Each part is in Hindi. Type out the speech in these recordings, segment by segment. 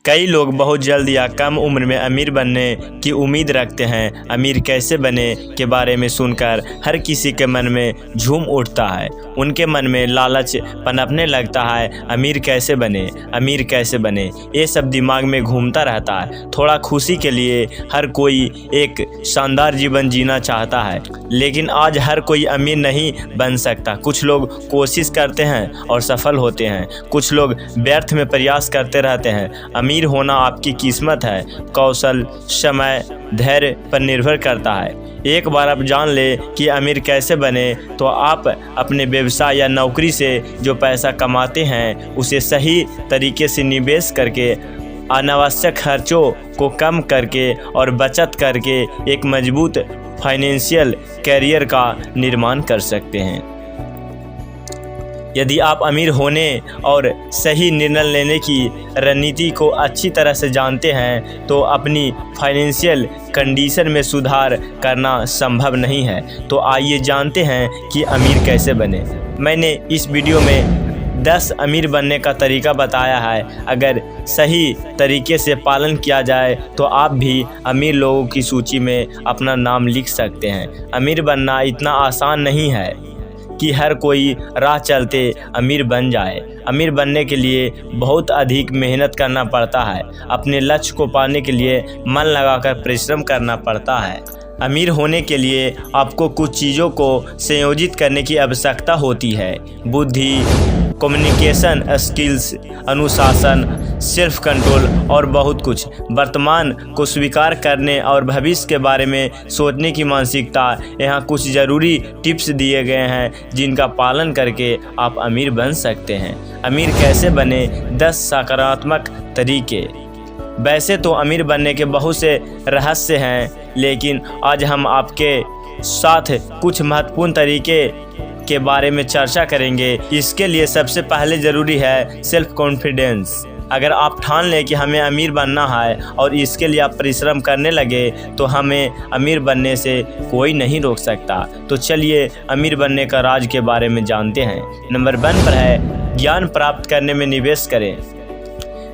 कई लोग बहुत जल्द या कम उम्र में अमीर बनने की उम्मीद रखते हैं। अमीर कैसे बने के बारे में सुनकर हर किसी के मन में झूम उठता है। उनके मन में लालच पनपने लगता है। अमीर कैसे बने, अमीर कैसे बने, ये सब दिमाग में घूमता रहता है। थोड़ा खुशी के लिए हर कोई एक शानदार जीवन जीना चाहता है, लेकिन आज हर कोई अमीर नहीं बन सकता। कुछ लोग कोशिश करते हैं और सफल होते हैं, कुछ लोग व्यर्थ में प्रयास करते रहते हैं। अमीर होना आपकी किस्मत है, कौशल, समय, धैर्य पर निर्भर करता है। एक बार आप जान ले कि अमीर कैसे बने, तो आप अपने व्यवसाय या नौकरी से जो पैसा कमाते हैं उसे सही तरीके से निवेश करके, अनावश्यक खर्चों को कम करके और बचत करके एक मजबूत फाइनेंशियल कैरियर का निर्माण कर सकते हैं। यदि आप अमीर होने और सही निर्णय लेने की रणनीति को अच्छी तरह से जानते हैं तो अपनी फाइनेंशियल कंडीशन में सुधार करना संभव नहीं है। तो आइए जानते हैं कि अमीर कैसे बने। मैंने इस वीडियो में 10 अमीर बनने का तरीका बताया है। अगर सही तरीके से पालन किया जाए तो आप भी अमीर लोगों की सूची में अपना नाम लिख सकते हैं। अमीर बनना इतना आसान नहीं है कि हर कोई राह चलते अमीर बन जाए। अमीर बनने के लिए बहुत अधिक मेहनत करना पड़ता है। अपने लक्ष्य को पाने के लिए मन लगाकर परिश्रम करना पड़ता है। अमीर होने के लिए आपको कुछ चीज़ों को संयोजित करने की आवश्यकता होती है: बुद्धि, कम्युनिकेशन स्किल्स, अनुशासन, सेल्फ कंट्रोल और बहुत कुछ। वर्तमान को स्वीकार करने और भविष्य के बारे में सोचने की मानसिकता। यहाँ कुछ ज़रूरी टिप्स दिए गए हैं जिनका पालन करके आप अमीर बन सकते हैं। अमीर कैसे बने, 10 सकारात्मक तरीके। वैसे तो अमीर बनने के बहुत से रहस्य हैं, लेकिन आज हम आपके साथ कुछ महत्वपूर्ण तरीके के बारे में चर्चा करेंगे। इसके लिए सबसे पहले ज़रूरी है सेल्फ कॉन्फिडेंस। अगर आप ठान लें कि हमें अमीर बनना है और इसके लिए आप परिश्रम करने लगे तो हमें अमीर बनने से कोई नहीं रोक सकता। तो चलिए अमीर बनने का राज के बारे में जानते हैं। नंबर 1 पर है ज्ञान प्राप्त करने में निवेश करें।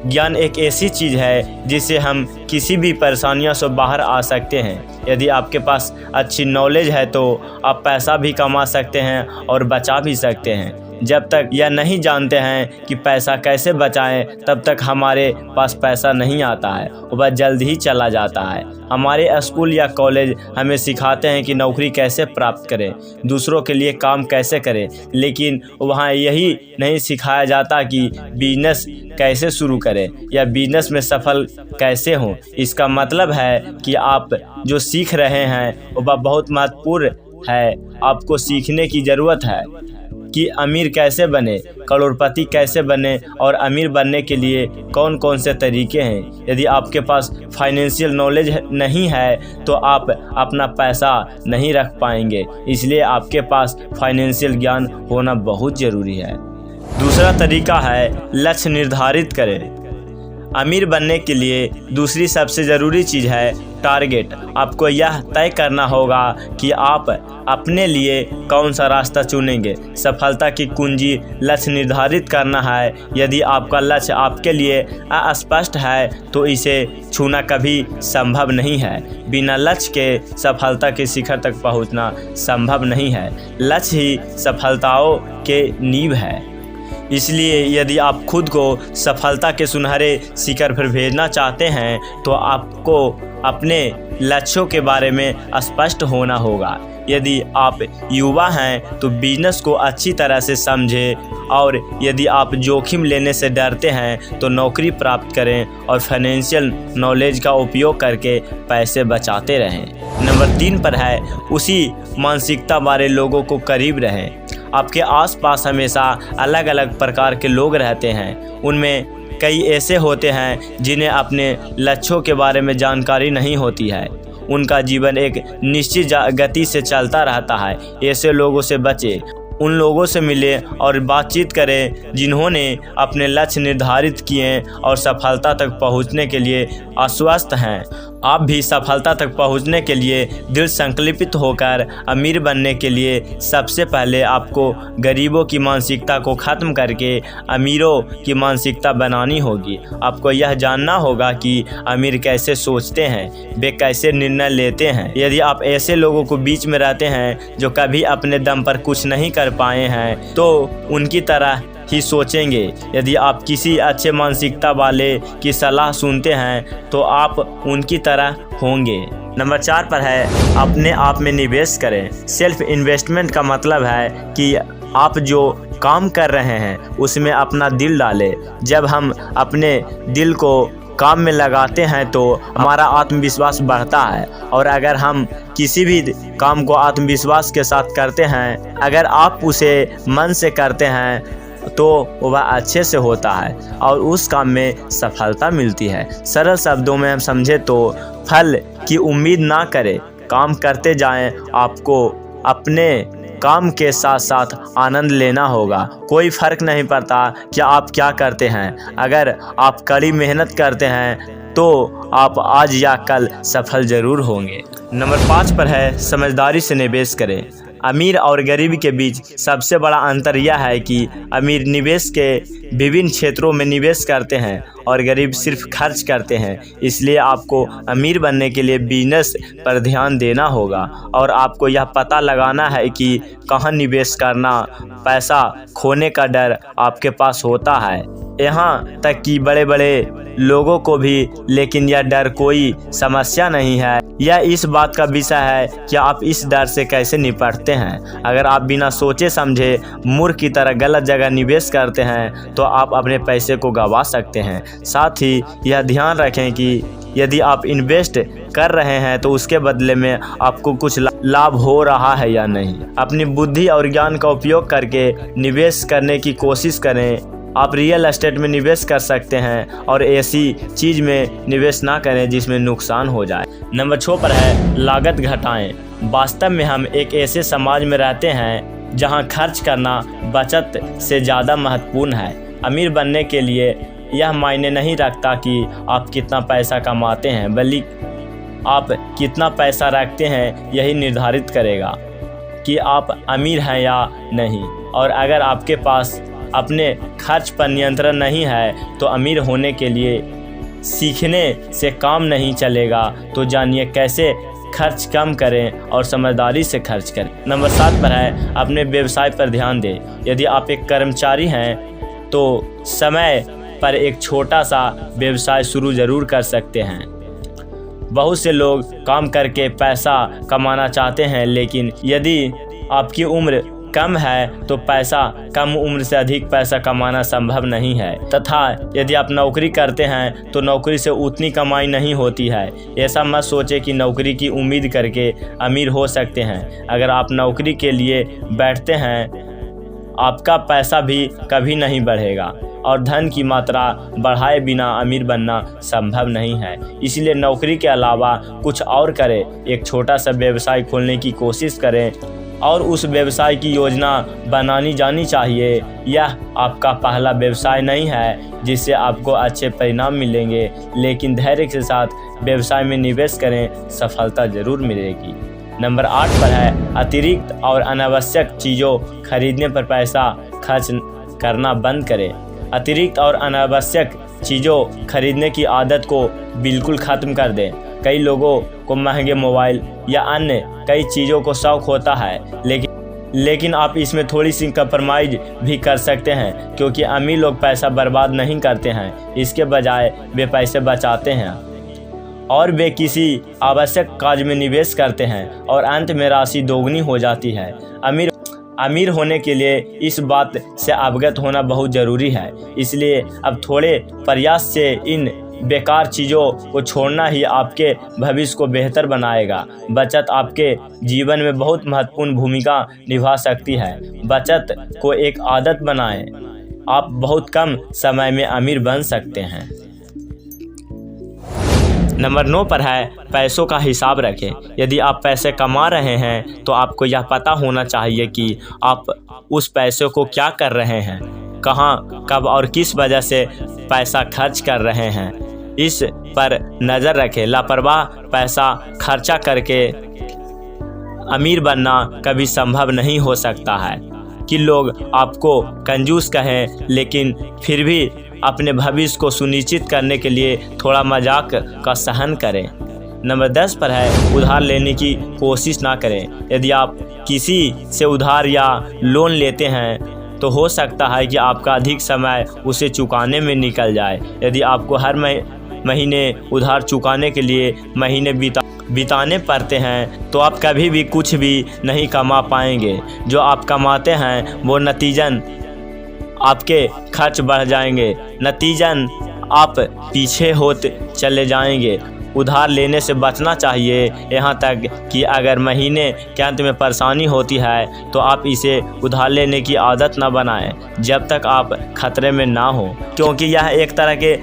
ज्ञान एक ऐसी चीज़ है जिससे हम किसी भी परेशानियों से बाहर आ सकते हैं। यदि आपके पास अच्छी नॉलेज है तो आप पैसा भी कमा सकते हैं और बचा भी सकते हैं। जब तक यह नहीं जानते हैं कि पैसा कैसे बचाएं, तब तक हमारे पास पैसा नहीं आता है, वह जल्द ही चला जाता है। हमारे स्कूल या कॉलेज हमें सिखाते हैं कि नौकरी कैसे प्राप्त करें, दूसरों के लिए काम कैसे करें, लेकिन वहाँ यही नहीं सिखाया जाता कि बिजनेस कैसे शुरू करें या बिजनेस में सफल कैसे हों। इसका मतलब है कि आप जो सीख रहे हैं वह बहुत महत्वपूर्ण है। आपको सीखने की ज़रूरत है कि अमीर कैसे बने, करोड़पति कैसे बने और अमीर बनने के लिए कौन कौन से तरीके हैं। यदि आपके पास फाइनेंशियल नॉलेज नहीं है तो आप अपना पैसा नहीं रख पाएंगे, इसलिए आपके पास फाइनेंशियल ज्ञान होना बहुत ज़रूरी है। दूसरा तरीका है लक्ष्य निर्धारित करें। अमीर बनने के लिए दूसरी सबसे ज़रूरी चीज़ है टारगेट। आपको यह तय करना होगा कि आप अपने लिए कौन सा रास्ता चुनेंगे। सफलता की कुंजी लक्ष्य निर्धारित करना है। यदि आपका लक्ष्य आपके लिए अस्पष्ट है तो इसे छूना कभी संभव नहीं है। बिना लक्ष्य के सफलता के शिखर तक पहुंचना संभव नहीं है। लक्ष्य ही सफलताओं के नींव है। इसलिए यदि आप खुद को सफलता के सुनहरे शिखर पर भेजना चाहते हैं तो आपको अपने लक्ष्यों के बारे में स्पष्ट होना होगा। यदि आप युवा हैं तो बिजनेस को अच्छी तरह से समझें, और यदि आप जोखिम लेने से डरते हैं तो नौकरी प्राप्त करें और फाइनेंशियल नॉलेज का उपयोग करके पैसे बचाते रहें। नंबर 3 पर है उसी मानसिकता वाले लोगों को करीब रहें। आपके आसपास हमेशा अलग अलग प्रकार के लोग रहते हैं। उनमें कई ऐसे होते हैं जिन्हें अपने लक्ष्यों के बारे में जानकारी नहीं होती है। उनका जीवन एक निश्चित गति से चलता रहता है। ऐसे लोगों से बचें। उन लोगों से मिलें और बातचीत करें जिन्होंने अपने लक्ष्य निर्धारित किए और सफलता तक पहुंचने के लिए आश्वस्त हैं। आप भी सफलता तक पहुंचने के लिए दृढ़ संकल्पित होकर अमीर बनने के लिए सबसे पहले आपको गरीबों की मानसिकता को ख़त्म करके अमीरों की मानसिकता बनानी होगी। आपको यह जानना होगा कि अमीर कैसे सोचते हैं, वे कैसे निर्णय लेते हैं। यदि आप ऐसे लोगों को बीच में रहते हैं जो कभी अपने दम पर कुछ नहीं कर पाए हैं तो उनकी तरह ही सोचेंगे। यदि आप किसी अच्छे मानसिकता वाले की सलाह सुनते हैं तो आप उनकी तरह होंगे। नंबर 4 पर है अपने आप में निवेश करें। सेल्फ इन्वेस्टमेंट का मतलब है कि आप जो काम कर रहे हैं उसमें अपना दिल डालें। जब हम अपने दिल को काम में लगाते हैं तो हमारा आत्मविश्वास बढ़ता है, और अगर हम किसी भी काम को आत्मविश्वास के साथ करते हैं, अगर आप उसे मन से करते हैं तो वह अच्छे से होता है और उस काम में सफलता मिलती है। सरल शब्दों में हम समझे तो फल की उम्मीद ना करें, काम करते जाएं। आपको अपने काम के साथ साथ आनंद लेना होगा। कोई फ़र्क नहीं पड़ता कि आप क्या करते हैं, अगर आप कड़ी मेहनत करते हैं तो आप आज या कल सफल ज़रूर होंगे। नंबर 5 पर है समझदारी से निवेश करें। अमीर और गरीब के बीच सबसे बड़ा अंतर यह है कि अमीर निवेश के विभिन्न क्षेत्रों में निवेश करते हैं और गरीब सिर्फ खर्च करते हैं। इसलिए आपको अमीर बनने के लिए बिजनेस पर ध्यान देना होगा और आपको यह पता लगाना है कि कहाँ निवेश करना। पैसा खोने का डर आपके पास होता है, यहाँ तक कि बड़े बड़े लोगों को भी, लेकिन यह डर कोई समस्या नहीं है। यह इस बात का विषय है कि आप इस डर से कैसे निपटते हैं। अगर आप बिना सोचे समझे मूर्ख की तरह गलत जगह निवेश करते हैं तो आप अपने पैसे को गंवा सकते हैं। साथ ही यह ध्यान रखें कि यदि आप इन्वेस्ट कर रहे हैं तो उसके बदले में आपको कुछ लाभ हो रहा है या नहीं। अपनी बुद्धि और ज्ञान का उपयोग करके निवेश करने की कोशिश करें। आप रियल एस्टेट में निवेश कर सकते हैं और ऐसी चीज़ में निवेश ना करें जिसमें नुकसान हो जाए। नंबर 6 पर है लागत घटाएं। वास्तव में हम एक ऐसे समाज में रहते हैं जहां खर्च करना बचत से ज़्यादा महत्वपूर्ण है। अमीर बनने के लिए यह मायने नहीं रखता कि आप कितना पैसा कमाते हैं, बल्कि आप कितना पैसा रखते हैं यही निर्धारित करेगा कि आप अमीर हैं या नहीं। और अगर आपके पास अपने खर्च पर नियंत्रण नहीं है तो अमीर होने के लिए सीखने से काम नहीं चलेगा। तो जानिए कैसे खर्च कम करें और समझदारी से खर्च करें। नंबर 7 पर है अपने व्यवसाय पर ध्यान दें। यदि आप एक कर्मचारी हैं तो समय पर एक छोटा सा व्यवसाय शुरू ज़रूर कर सकते हैं। बहुत से लोग काम करके पैसा कमाना चाहते हैं, लेकिन यदि आपकी उम्र कम है तो पैसा कम उम्र से अधिक पैसा कमाना संभव नहीं है, तथा यदि आप नौकरी करते हैं तो नौकरी से उतनी कमाई नहीं होती है। ऐसा मत सोचें कि नौकरी की उम्मीद करके अमीर हो सकते हैं। अगर आप नौकरी के लिए बैठते हैं आपका पैसा भी कभी नहीं बढ़ेगा और धन की मात्रा बढ़ाए बिना अमीर बनना संभव नहीं है। इसलिए नौकरी के अलावा कुछ और करें। एक छोटा सा व्यवसाय खोलने की कोशिश करें और उस व्यवसाय की योजना बनानी जानी चाहिए। यह आपका पहला व्यवसाय नहीं है जिससे आपको अच्छे परिणाम मिलेंगे, लेकिन धैर्य के साथ व्यवसाय में निवेश करें, सफलता ज़रूर मिलेगी। नंबर 8 पर है अतिरिक्त और अनावश्यक चीज़ों खरीदने पर पैसा खर्च करना बंद करें। अतिरिक्त और अनावश्यक चीज़ों खरीदने की आदत को बिल्कुल ख़त्म कर दें। कई लोगों को महंगे मोबाइल या अन्य कई चीज़ों को शौक़ होता है, लेकिन आप इसमें थोड़ी सी कंप्रोमाइज़ भी कर सकते हैं, क्योंकि अमीर लोग पैसा बर्बाद नहीं करते हैं। इसके बजाय वे पैसे बचाते हैं और वे किसी आवश्यक कार्य में निवेश करते हैं और अंत में राशि दोगुनी हो जाती है। अमीर होने के लिए इस बात से अवगत होना बहुत ज़रूरी है। इसलिए अब थोड़े प्रयास से इन बेकार चीज़ों को छोड़ना ही आपके भविष्य को बेहतर बनाएगा। बचत आपके जीवन में बहुत महत्वपूर्ण भूमिका निभा सकती है। बचत को एक आदत बनाएं, आप बहुत कम समय में अमीर बन सकते हैं। नंबर 9 पर है पैसों का हिसाब रखें। यदि आप पैसे कमा रहे हैं तो आपको यह पता होना चाहिए कि आप उस पैसे को क्या कर रहे हैं, कहाँ, कब और किस वजह से पैसा खर्च कर रहे हैं, इस पर नज़र रखें। लापरवाह पैसा खर्चा करके अमीर बनना कभी संभव नहीं हो सकता है कि लोग आपको कंजूस कहें, लेकिन फिर भी अपने भविष्य को सुनिश्चित करने के लिए थोड़ा मजाक का सहन करें। नंबर 10 पर है उधार लेने की कोशिश ना करें। यदि आप किसी से उधार या लोन लेते हैं तो हो सकता है कि आपका अधिक समय उसे चुकाने में निकल जाए। यदि आपको हर महीने उधार चुकाने के लिए महीने बिताने पड़ते हैं तो आप कभी भी कुछ भी नहीं कमा पाएंगे। जो आप कमाते हैं वो नतीजन आपके खर्च बढ़ जाएंगे, नतीजन आप पीछे होते चले जाएंगे। उधार लेने से बचना चाहिए, यहाँ तक कि अगर महीने के अंत में परेशानी होती है तो आप इसे उधार लेने की आदत न बनाएं जब तक आप खतरे में ना हो, क्योंकि यह एक तरह के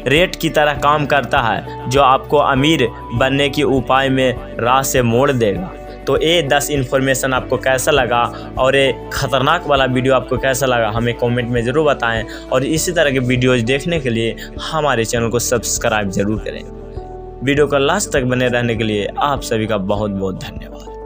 रेट की तरह काम करता है जो आपको अमीर बनने के उपाय में राह से मोड़ देगा। तो ये 10 इन्फॉर्मेशन आपको कैसा लगा और ये ख़तरनाक वाला वीडियो आपको कैसा लगा हमें कमेंट में ज़रूर बताएं, और इसी तरह के वीडियोज़ देखने के लिए हमारे चैनल को सब्सक्राइब ज़रूर करें। वीडियो को लास्ट तक बने रहने के लिए आप सभी का बहुत बहुत धन्यवाद।